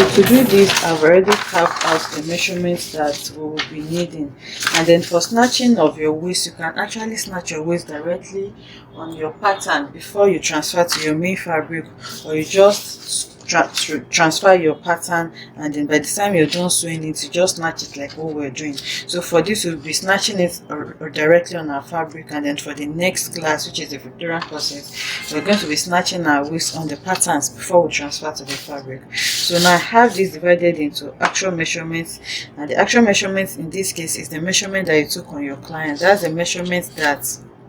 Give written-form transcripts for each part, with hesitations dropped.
So to do this, I've already carved out the measurements that we will be needing. And then for snatching of your waist, you can actually snatch your waist directly on your pattern before you transfer to your main fabric, or you just transfer your pattern, and then by the time you're done sewing it, you just snatch it like what we're doing. So for this, we'll be snatching it or directly on our fabric, and then for the next class, which is the Victorian corset, we're going to be snatching our waist on the patterns before we transfer to the fabric. So now I have this divided into actual measurements, and the actual measurements in this case is the measurement that you took on your client. That's the measurement that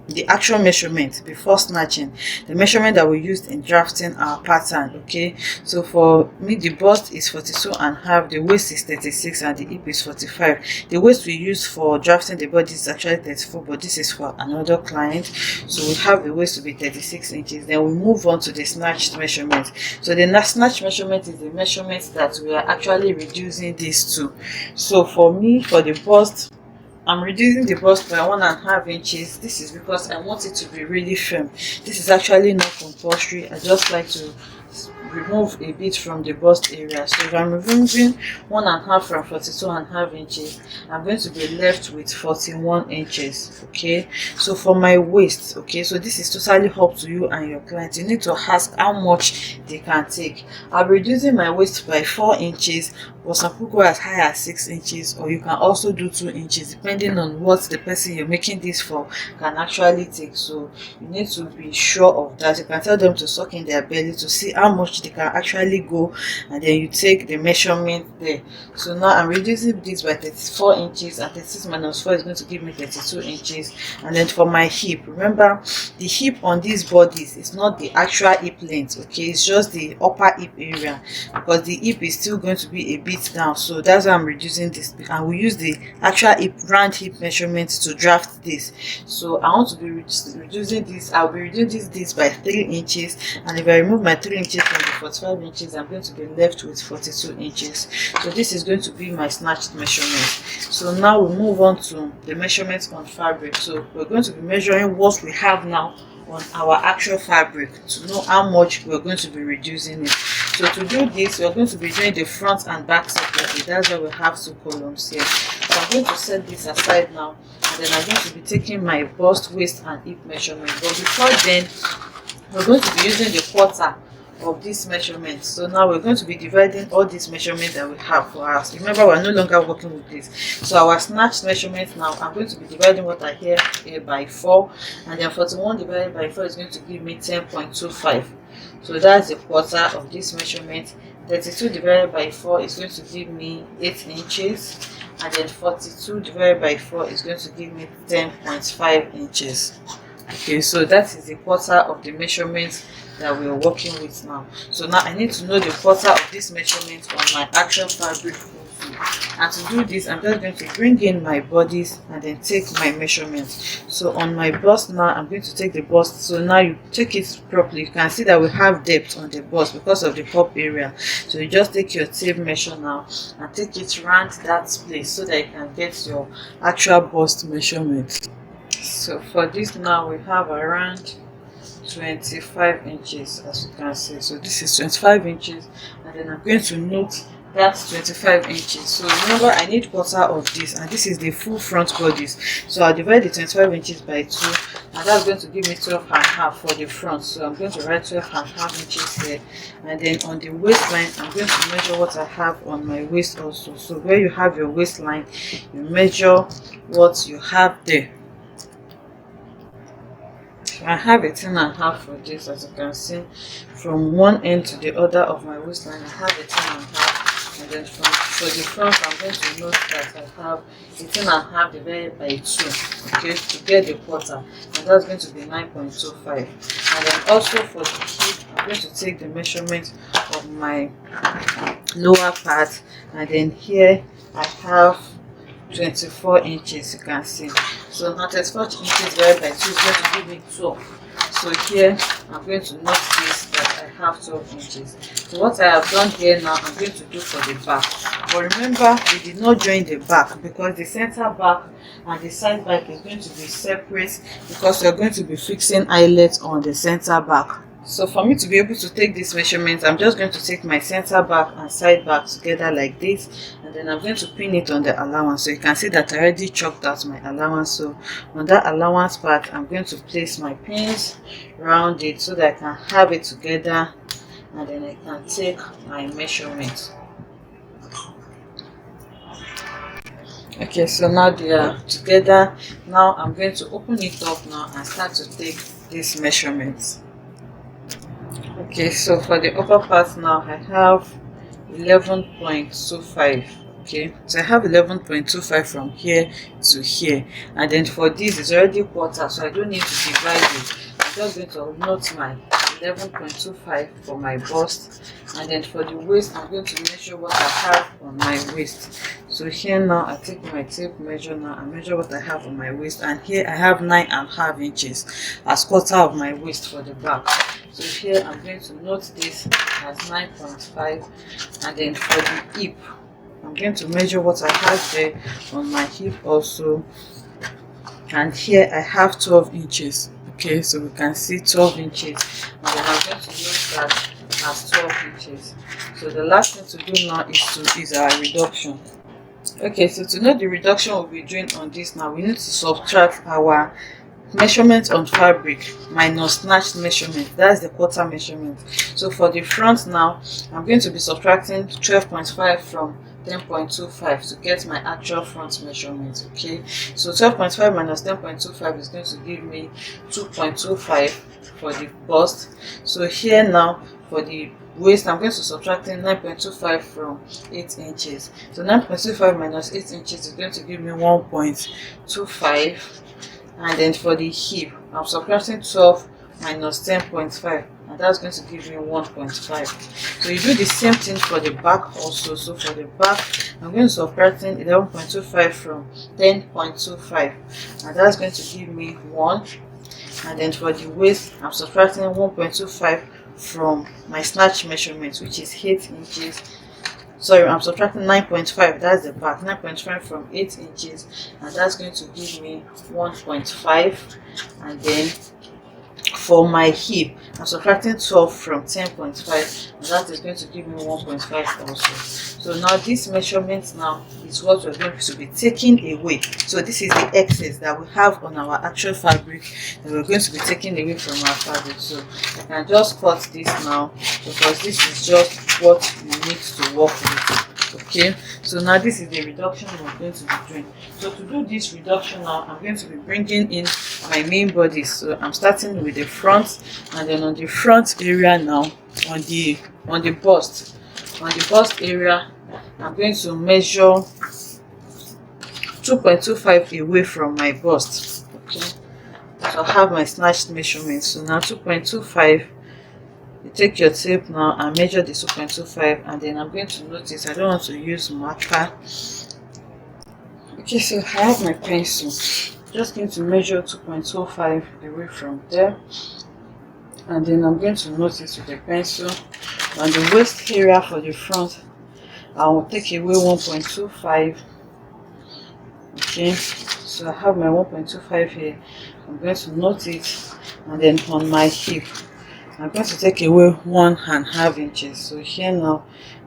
the actual measurement before snatching, the measurement that we used in drafting our pattern. Okay, so for me, the bust is 42.5, the waist is 36, and the hip is 45. The waist we use for drafting the body is actually 34, but this is for another client, so we have the waist to be 36 inches. Then we move on to the snatched measurement. So the snatch measurement is the measurement that we are actually reducing this to. So for me, for the bust, I'm reducing the bust by 1.5 inches. This is because I want it to be really firm. This is actually not compulsory. I just like to remove a bit from the bust area. So if I'm removing 1.5 from 42.5 inches, I'm going to be left with 41 inches. Okay, so for my waist, okay, so this is totally up to you and your client. You need to ask how much they can take. I'm reducing my waist by 4 inches, but some people go as high as 6 inches, or you can also do 2 inches depending on what the person you're making this for can actually take. So you need to be sure of that. You can tell them to suck in their belly to see how much they can actually go, and then you take the measurement there. So now I'm reducing this by 34 inches, and 36 minus 4 is going to give me 32 inches. And then for my hip, remember the hip on these bodies is not the actual hip length, okay, it's just the upper hip area, because the hip is still going to be a bit down. So that's why I'm reducing this, and we use the actual hip, round hip measurement to draft this. So I want to be reducing this. I'll be reducing this by 3 inches, and if I remove my 3 inches from the 45 inches, I'm going to be left with 42 inches. So this is going to be my snatched measurement. So now we move on to the measurements on fabric. So we're going to be measuring what we have now on our actual fabric to know how much we're going to be reducing it. So to do this, we're going to be doing the front and back separately. That's why we have 2 columns here. So I'm going to set this aside now, and then I'm going to be taking my bust, waist, and hip measurement. But before then, we're going to be using the quarter of this measurement. So now we're going to be dividing all these measurements that we have for us. Remember, we're no longer working with this. So our snatched measurement now, I'm going to be dividing what I have here by 4, and then 41 divided by 4 is going to give me 10.25. So that's a quarter of this measurement. 32 divided by 4 is going to give me 8 inches, and then 42 divided by 4 is going to give me 10.5 inches. Okay, so that is the quarter of the measurement that we are working with now. So now I need to know the quarter of this measurement on my actual fabric also. And to do this, I'm just going to bring in my bodies and then take my measurements. So on my bust now, I'm going to take the bust. So now you take it properly. You can see that we have depth on the bust because of the cup area. So you just take your tape measure now and take it around that place so that you can get your actual bust measurement. So for this now, we have around 25 inches, as you can see. So this is 25 inches, and then I'm going to note that's 25 inches. So remember, I need quarter of this, and this is the full front bodies. So I'll divide the 25 inches by 2, and that's going to give me 12.5 for the front. So I'm going to write 12.5 inches here, and then on the waistline, I'm going to measure what I have on my waist also. So where you have your waistline, you measure what you have there. I have 18.5 for this, as you can see, from one end to the other of my waistline. I have 18.5, and then for the front, I'm going to note that I have 18.5 divided by 2, okay, to get the quarter, and that's going to be 9.25. And then also for the hip, I'm going to take the measurement of my lower part, and then here I have 24 inches, you can see. So now 24 inches divided by 2 is going to give me 12. So here I'm going to notice that I have 12 inches. So what I have done here now, I'm going to do for the back. But remember, we did not join the back because the center back and the side back is going to be separate, because we're going to be fixing eyelets on the center back. So for me to be able to take this measurement, I'm just going to take my center back and side back together like this, and then I'm going to pin it on the allowance. So you can see that I already chalked out my allowance. So on that allowance part, I'm going to place my pins around it so that I can have it together, and then I can take my measurement. Okay, so now they are together. Now I'm going to open it up now and start to take these measurements. Okay, so for the upper part now, I have 11.25. Okay, so I have 11.25 from here to here, and then for this it's already quarter, so I don't need to divide it. I'm just going to note my 11.25 for my bust, and then for the waist I'm going to measure what I have on my waist. So here now I take my tape measure now and measure what I have on my waist, and here I have 9.5 inches as quarter of my waist for the back. So here I'm going to note this as 9.5, and then for the hip I'm going to measure what I have there on my hip also, and here I have 12 inches. Okay, so we can see 12 inches, and then I'm going to note that as 12 inches. So the last thing to do now is our reduction. Okay, so to know the reduction we'll be doing on this now, we need to subtract our measurement on fabric minus snatched measurement. That's the quarter measurement. So for the front now, I'm going to be subtracting 12.5 from 10.25 to get my actual front measurement. Okay, so 12.5 minus 10.25 is going to give me 2.25 for the bust. So here now for the waist, I'm going to subtracting 9.25 from 8 inches. So 9.25 minus 8 inches is going to give me 1.25. And then for the hip, I'm subtracting 12 minus 10.5, and that's going to give me 1.5. So you do the same thing for the back also. So for the back, I'm going to subtracting 11.25 from 10.25, and that's going to give me 1. And then for the waist, I'm subtracting 1.25 from my snatch measurement, which is 8 inches. Sorry, I'm subtracting 9.5, that's the back, 9.5 from 8 inches, and that's going to give me 1.5. And then for my hip, I'm subtracting 12 from 10.5, and that is going to give me 1.5 also. So now this measurement now is what we're going to be taking away. So this is the excess that we have on our actual fabric that we're going to be taking away from our fabric. So I can just cut this now because this is just what we need to work with. Okay, so now this is the reduction we're going to be doing. So to do this reduction now, I'm going to be bringing in my main body. So I'm starting with the front, and then on the front area now, on the bust area, I'm going to measure 2.25 away from my bust. Okay, so I have my snatched measurement. So now 2.25. You take your tape now and measure the 2.25, and then I'm going to notice I don't want to use marker. Okay, so I have my pencil. Just going to measure 2.25 away from there, and then I'm going to notice with the pencil on the waist area for the front, I will take away 1.25. Okay, so I have my 1.25 here. I'm going to note it, and then on my hip, I'm going to take away 1.5 inches. So here now,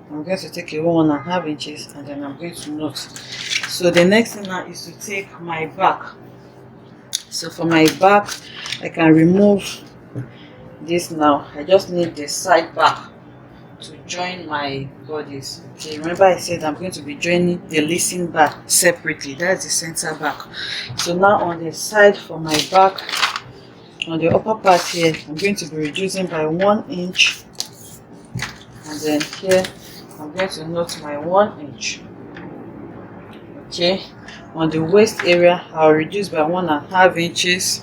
I'm going to take away 1.5 inches, and then I'm going to note. So the next thing now is to take my back. So for my back, I can remove this now. I just need the side back to join my bodies. Okay, remember I said I'm going to be joining the lacing back separately. That's the center back. So now on the side for my back, on the upper part here, I'm going to be reducing by 1 inch, and then here I'm going to note my 1 inch. Okay, on the waist area, I'll reduce by 1.5 inches,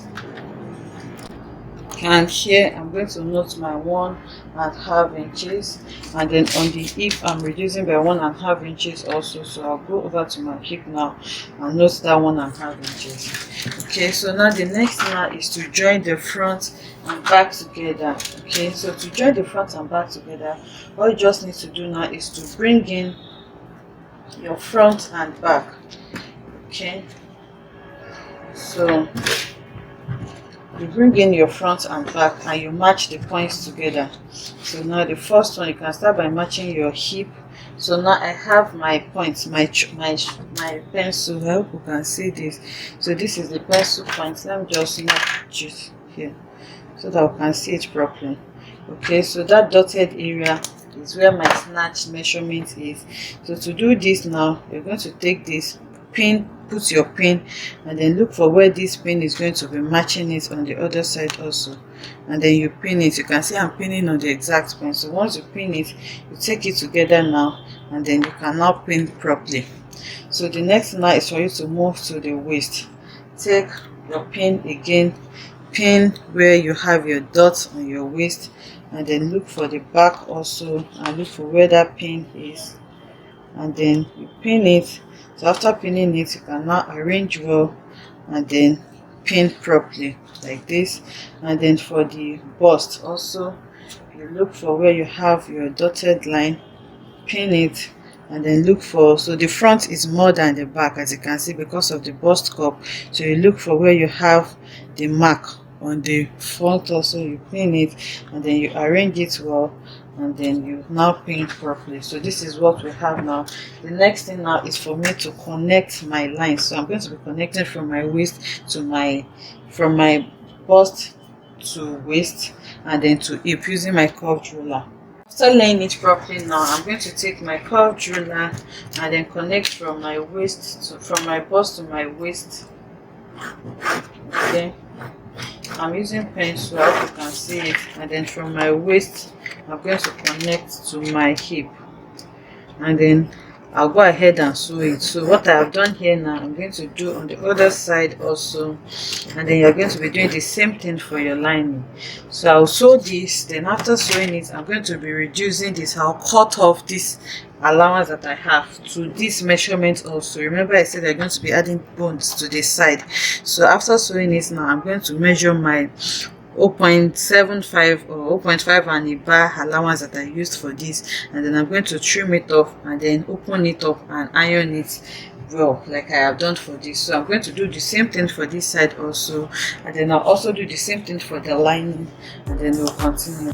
and here I'm going to note my 1.5 inches, and then on the hip I'm reducing by 1.5 inches also. So I'll go over to my hip now and note that 1.5 inches. Okay, so now the next thing now is to join the front and back together. Okay, so to join the front and back together, all you just need to do now is to bring in your front and back. Okay, so you bring in your front and back and you match the points together. So now the first one, you can start by matching your hip. So now I have my points, my pencil. I hope you can see this. So this is the pencil point. Let me just notch it here so that we can see it properly. Okay, so that dotted area is where my snatch measurement is. So to do this now, you're going to take this pin, put your pin, and then look for where this pin is going to be matching it on the other side also, and then you pin it. You can see I'm pinning on the exact pin. So once you pin it, you take it together now, and then you can now pin properly. So the next now is for you to move to the waist. Take your pin again, pin where you have your dot on your waist, and then look for the back also and look for where that pin is, and then you pin it. So after pinning it, you can now arrange well and then pin properly like this. And then for the bust also, you look for where you have your dotted line, pin it, and then look for, so the front is more than the back, as you can see, because of the bust cup. So you look for where you have the mark on the front also, you pin it, and then you arrange it well, and then you now pin properly. So this is what we have now. The next thing now is for me to connect my lines. So I'm going to be connecting from my waist to from my bust to waist, and then to hip using my curved ruler. After laying it properly now, I'm going to take my curved ruler and then connect from my waist to, from my bust to my waist. Okay, I'm using pencil, I hope you can see it, and then from my waist I'm going to connect to my hip, and then I'll go ahead and sew it. So what I have done here now, I'm going to do on the other side also, and then you're going to be doing the same thing for your lining. So I'll sew this, then after sewing it, I'm going to be reducing this. I'll cut off this allowance that I have to this measurement also. Remember I said I'm going to be adding bones to this side. So after sewing it now, I'm going to measure my 0.75 or 0.5 and a bar allowance that I used for this, and then I'm going to trim it off and then open it up and iron it well like I have done for this. So I'm going to do the same thing for this side also, and then I'll also do the same thing for the lining, and then we'll continue.